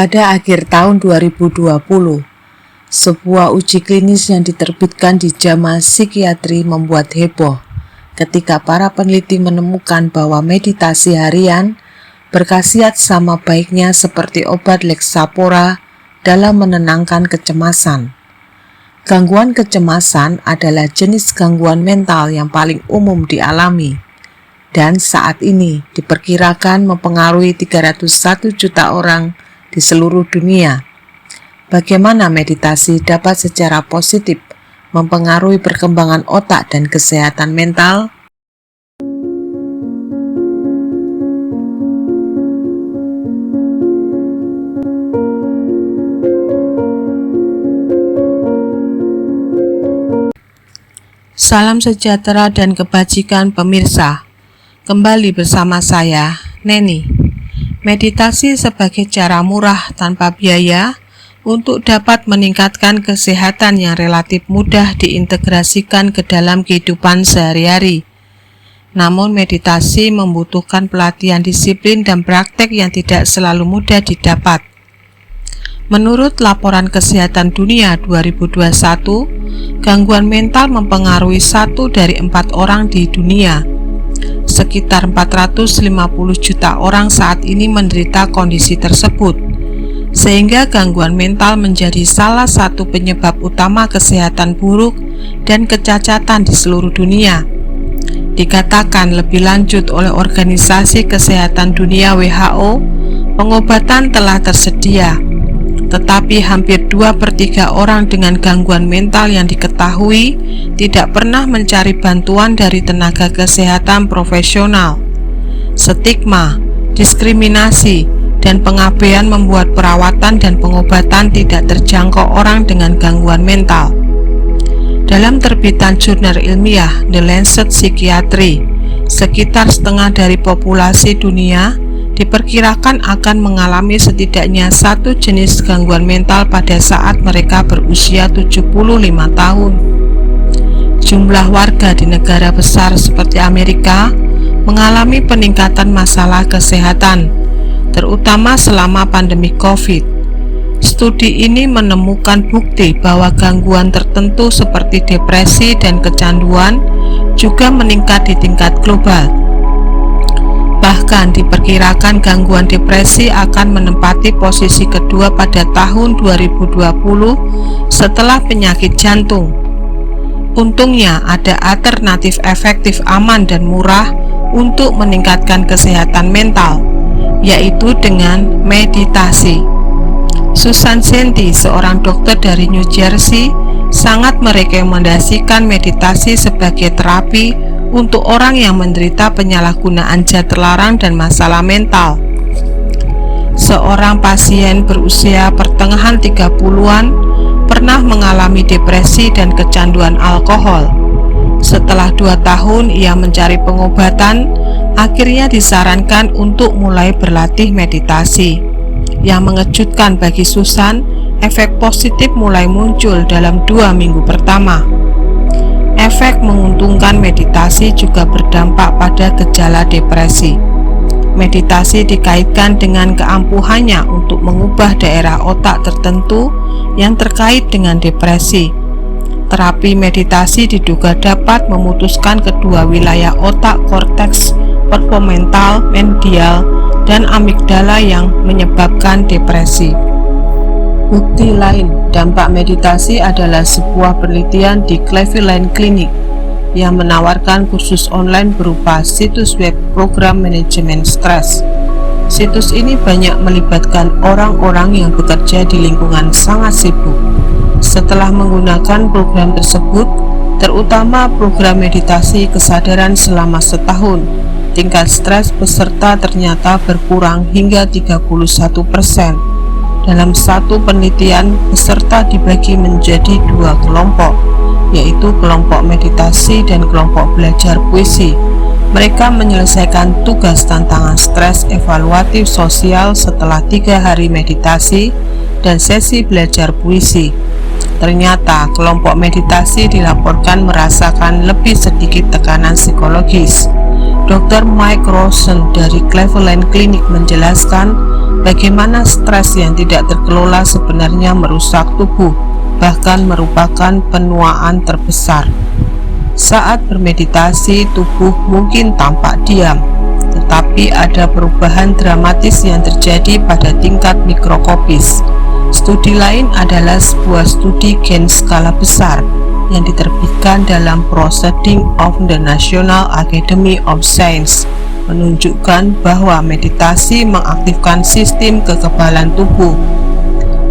Pada akhir tahun 2020, sebuah uji klinis yang diterbitkan di JAMA Psikiatri membuat heboh ketika para peneliti menemukan bahwa meditasi harian berkhasiat sama baiknya seperti obat Lexapora dalam menenangkan kecemasan. Gangguan kecemasan adalah jenis gangguan mental yang paling umum dialami dan saat ini diperkirakan mempengaruhi 301 juta orang di seluruh dunia. Bagaimana meditasi dapat secara positif mempengaruhi perkembangan otak dan kesehatan mental? Salam sejahtera dan kebajikan pemirsa. Kembali bersama saya, Neni. Meditasi sebagai cara murah tanpa biaya untuk dapat meningkatkan kesehatan yang relatif mudah diintegrasikan ke dalam kehidupan sehari-hari. Namun meditasi membutuhkan pelatihan disiplin dan praktek yang tidak selalu mudah didapat. Menurut Laporan Kesehatan Dunia 2021, gangguan mental mempengaruhi 1 dari 4 orang di dunia. Sekitar 450 juta orang saat ini menderita kondisi tersebut, sehingga gangguan mental menjadi salah satu penyebab utama kesehatan buruk dan kecacatan di seluruh dunia. Dikatakan lebih lanjut oleh Organisasi Kesehatan Dunia WHO, pengobatan telah tersedia, tetapi hampir 2/3 orang dengan gangguan mental yang diketahui tidak pernah mencari bantuan dari tenaga kesehatan profesional. Stigma, diskriminasi, dan pengabaian membuat perawatan dan pengobatan tidak terjangkau orang dengan gangguan mental. Dalam terbitan jurnal ilmiah The Lancet Psychiatry, sekitar setengah dari populasi dunia diperkirakan akan mengalami setidaknya satu jenis gangguan mental pada saat mereka berusia 75 tahun. Jumlah warga di negara besar seperti Amerika mengalami peningkatan masalah kesehatan, terutama selama pandemi COVID. Studi ini menemukan bukti bahwa gangguan tertentu seperti depresi dan kecanduan juga meningkat di tingkat global. Bahkan diperkirakan gangguan depresi akan menempati posisi kedua pada tahun 2020 setelah penyakit jantung. Untungnya ada alternatif efektif, aman, dan murah untuk meningkatkan kesehatan mental, yaitu dengan meditasi. Susan Senti, seorang dokter dari New Jersey, sangat merekomendasikan meditasi sebagai terapi untuk orang yang menderita penyalahgunaan zat terlarang dan masalah mental. Seorang pasien berusia pertengahan 30-an pernah mengalami depresi dan kecanduan alkohol. Setelah 2 tahun ia mencari pengobatan, akhirnya disarankan untuk mulai berlatih meditasi. Yang mengejutkan bagi Susan, efek positif mulai muncul dalam 2 minggu pertama. Efek menguntungkan meditasi juga berdampak pada gejala depresi. Meditasi dikaitkan dengan keampuhannya untuk mengubah daerah otak tertentu yang terkait dengan depresi. Terapi meditasi diduga dapat memutuskan kedua wilayah otak korteks prefrontal, medial, dan amigdala yang menyebabkan depresi. Bukti lain dampak meditasi adalah sebuah penelitian di Cleveland Clinic yang menawarkan kursus online berupa situs web program manajemen stres. Situs ini banyak melibatkan orang-orang yang bekerja di lingkungan sangat sibuk. Setelah menggunakan program tersebut, terutama program meditasi kesadaran selama setahun, tingkat stres peserta ternyata berkurang hingga 31%. Dalam satu penelitian, peserta dibagi menjadi 2 kelompok, yaitu kelompok meditasi dan kelompok belajar puisi. Mereka menyelesaikan tugas tantangan stres evaluatif sosial setelah 3 hari meditasi dan sesi belajar puisi. Ternyata kelompok meditasi dilaporkan merasakan lebih sedikit tekanan psikologis. Dr. Mike Rosen dari Cleveland Clinic menjelaskan bagaimana stres yang tidak terkelola sebenarnya merusak tubuh, bahkan merupakan penuaan terbesar. Saat bermeditasi, tubuh mungkin tampak diam, tetapi ada perubahan dramatis yang terjadi pada tingkat mikroskopis. Studi lain adalah sebuah studi gen skala besar yang diterbitkan dalam Proceedings of the National Academy of Sciences, menunjukkan bahwa meditasi mengaktifkan sistem kekebalan tubuh.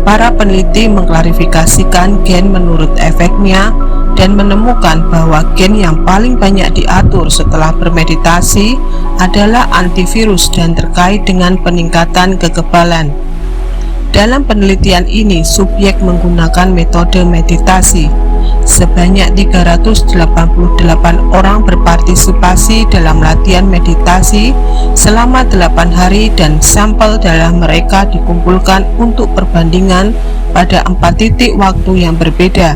Para peneliti mengklarifikasikan gen menurut efeknya dan menemukan bahwa gen yang paling banyak diatur setelah bermeditasi adalah antivirus dan terkait dengan peningkatan kekebalan. Dalam penelitian ini, subjek menggunakan metode meditasi. Sebanyak 388 orang berpartisipasi dalam latihan meditasi selama 8 hari dan sampel darah mereka dikumpulkan untuk perbandingan pada 4 titik waktu yang berbeda.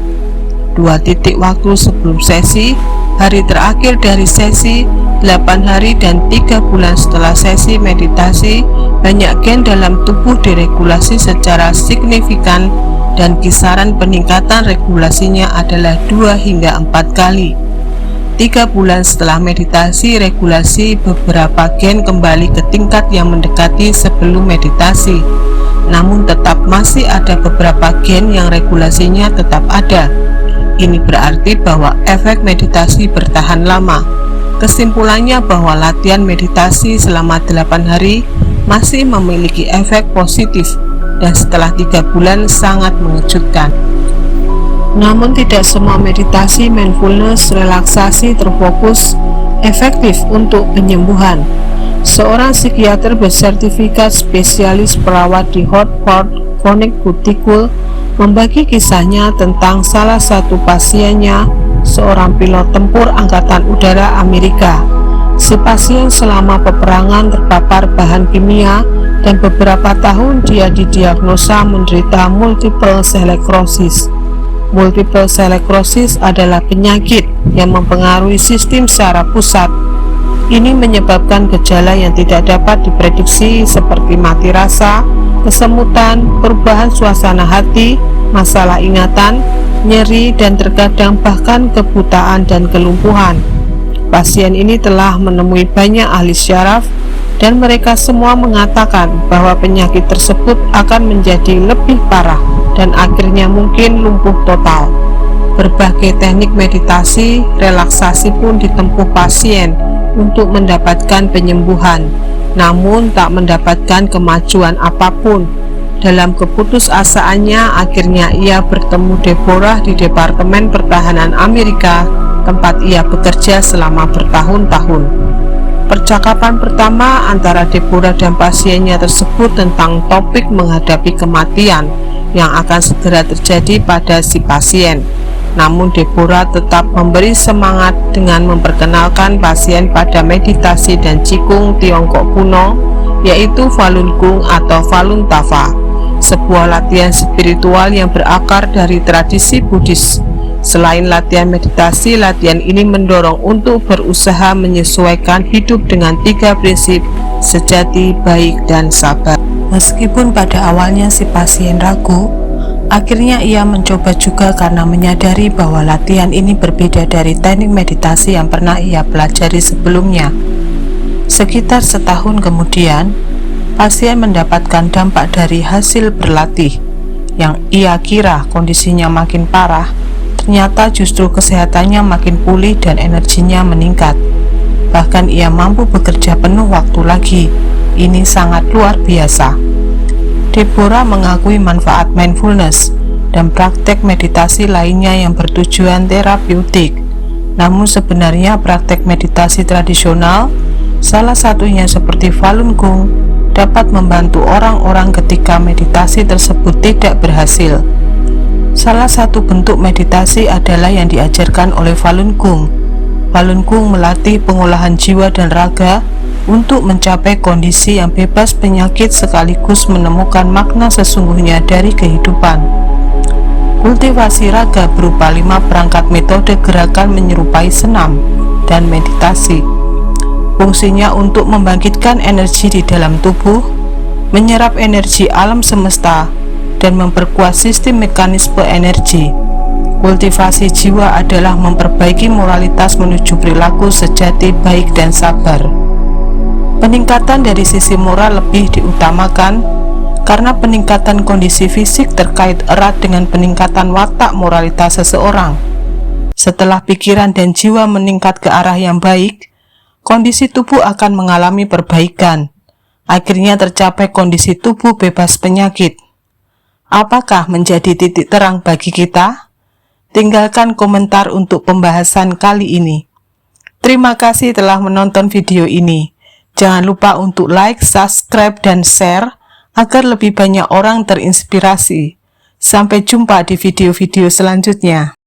2 titik waktu sebelum sesi, hari terakhir dari sesi, 8 hari dan 3 bulan setelah sesi meditasi. Banyak gen dalam tubuh diregulasi secara signifikan dan kisaran peningkatan regulasinya adalah 2 hingga 4 kali. 3 bulan setelah meditasi, regulasi beberapa gen kembali ke tingkat yang mendekati sebelum meditasi. Namun tetap masih ada beberapa gen yang regulasinya tetap ada. Ini berarti bahwa efek meditasi bertahan lama. Kesimpulannya bahwa latihan meditasi selama 8 hari masih memiliki efek positif dan setelah 3 bulan sangat mengejutkan. Namun tidak semua meditasi mindfulness relaksasi terfokus efektif untuk penyembuhan. Seorang psikiater bersertifikat spesialis perawat di Hartford, Connecticut membagi kisahnya tentang salah satu pasiennya, seorang pilot tempur Angkatan Udara Amerika. Si pasien selama peperangan terpapar bahan kimia dan beberapa tahun dia didiagnosa menderita multiple sclerosis. Multiple sclerosis adalah penyakit yang mempengaruhi sistem secara pusat. Ini menyebabkan gejala yang tidak dapat diprediksi seperti mati rasa, kesemutan, perubahan suasana hati, masalah ingatan, nyeri, dan terkadang bahkan kebutaan dan kelumpuhan. Pasien ini telah menemui banyak ahli syaraf dan mereka semua mengatakan bahwa penyakit tersebut akan menjadi lebih parah dan akhirnya mungkin lumpuh total. Berbagai teknik meditasi, relaksasi pun ditempuh pasien untuk mendapatkan penyembuhan, namun tak mendapatkan kemajuan apapun. Dalam keputusasaannya, akhirnya ia bertemu Deborah di Departemen Pertahanan Amerika, tempat ia bekerja selama bertahun-tahun. Percakapan pertama antara Deborah dan pasiennya tersebut tentang topik menghadapi kematian yang akan segera terjadi pada si pasien. Namun Deborah tetap memberi semangat dengan memperkenalkan pasien pada meditasi dan Qigong Tiongkok kuno, yaitu Falun Gong atau Falun Tafa, sebuah latihan spiritual yang berakar dari tradisi Buddhis. Selain latihan meditasi, latihan ini mendorong untuk berusaha menyesuaikan hidup dengan 3 prinsip sejati, baik, dan sabar. Meskipun pada awalnya si pasien ragu, akhirnya ia mencoba juga karena menyadari bahwa latihan ini berbeda dari teknik meditasi yang pernah ia pelajari sebelumnya. Sekitar setahun kemudian, pasien mendapatkan dampak dari hasil berlatih. Yang ia kira kondisinya makin parah, ternyata justru kesehatannya makin pulih dan energinya meningkat. Bahkan ia mampu bekerja penuh waktu lagi. Ini sangat luar biasa. Deborah mengakui manfaat mindfulness dan praktek meditasi lainnya yang bertujuan terapeutik. Namun sebenarnya praktek meditasi tradisional, salah satunya seperti Falun Gong, dapat membantu orang-orang ketika meditasi tersebut tidak berhasil. Salah satu bentuk meditasi adalah yang diajarkan oleh Falun Gong. Falun Gong melatih pengolahan jiwa dan raga untuk mencapai kondisi yang bebas penyakit sekaligus menemukan makna sesungguhnya dari kehidupan. Kultivasi raga berupa 5 perangkat metode gerakan menyerupai senam dan meditasi. Fungsinya untuk membangkitkan energi di dalam tubuh, menyerap energi alam semesta, dan memperkuat sistem mekanisme energi. Kultivasi jiwa adalah memperbaiki moralitas menuju perilaku sejati, baik dan sabar. Peningkatan dari sisi moral lebih diutamakan karena peningkatan kondisi fisik terkait erat dengan peningkatan watak moralitas seseorang. Setelah pikiran dan jiwa meningkat ke arah yang baik, kondisi tubuh akan mengalami perbaikan. Akhirnya tercapai kondisi tubuh bebas penyakit. Apakah menjadi titik terang bagi kita? Tinggalkan komentar untuk pembahasan kali ini. Terima kasih telah menonton video ini. Jangan lupa untuk like, subscribe, dan share agar lebih banyak orang terinspirasi. Sampai jumpa di video-video selanjutnya.